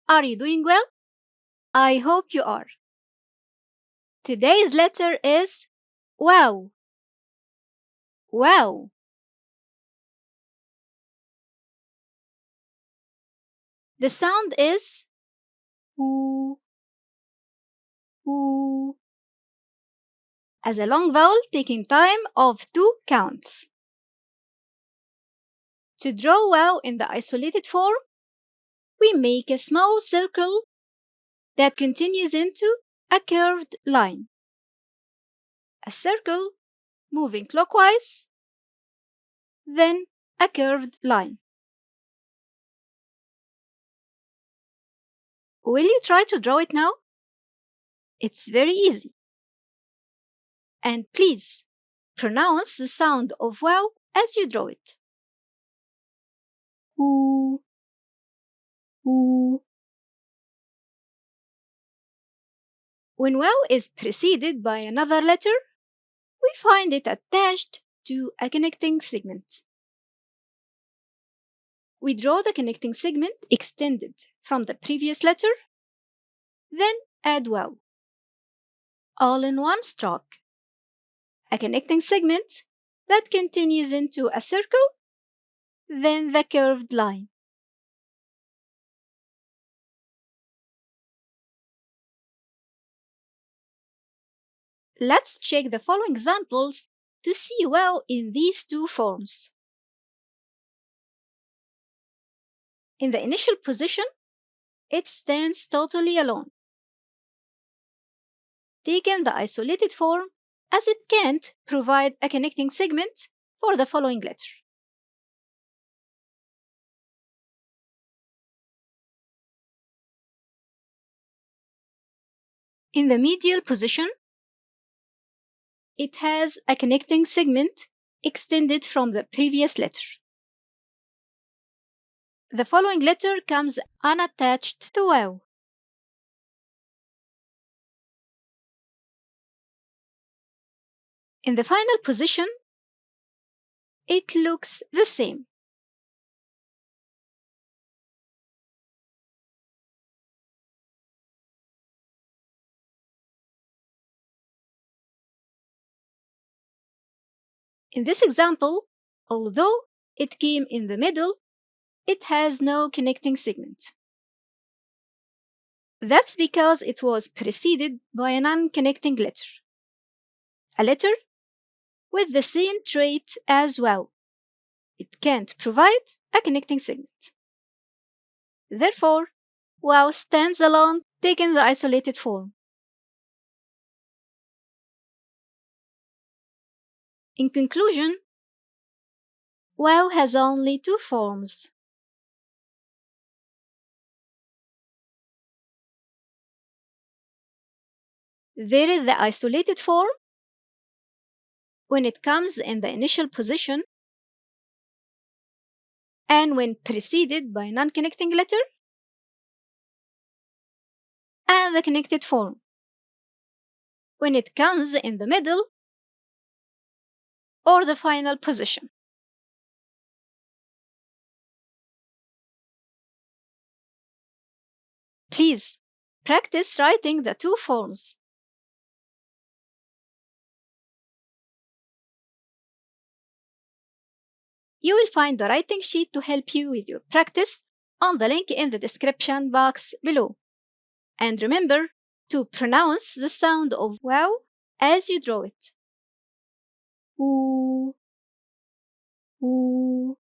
Are you doing well? I hope you are. Today's letter is wow. Wow. The sound is woo, woo, as a long vowel taking time of 2 counts. To draw wow in the isolated form, we make a small circle that continues into a curved line. A circle moving clockwise, then a curved line. Will you try to draw it now? It's very easy. And please pronounce the sound of wow as you draw it. Woo, woo. When wow is preceded by another letter, we find it attached to a connecting segment. We draw the connecting segment extended from the previous letter, then add wow, all in one stroke. A connecting segment that continues into a circle, then the curved line. Let's check the following examples to see wow in these two forms. In the initial position, it stands totally alone. Taken the isolated form, as it can't provide a connecting segment for the following letter. In the medial position, it has a connecting segment extended from the previous letter. The following letter comes unattached to wow. In the final position, it looks the same. In this example, although it came in the middle, it has no connecting segment. That's because it was preceded by a non-connecting letter. A letter with the same trait as wow. It can't provide a connecting segment. Therefore, wow stands alone, taking the isolated form. In conclusion, wow has only two forms. There is the isolated form when it comes in the initial position and when preceded by a non-connecting letter, and the connected form when it comes in the middle or the final position. Please practice writing the two forms. You will find the writing sheet to help you with your practice on the link in the description box below. And remember to pronounce the sound of wow as you draw it. Woo, woo.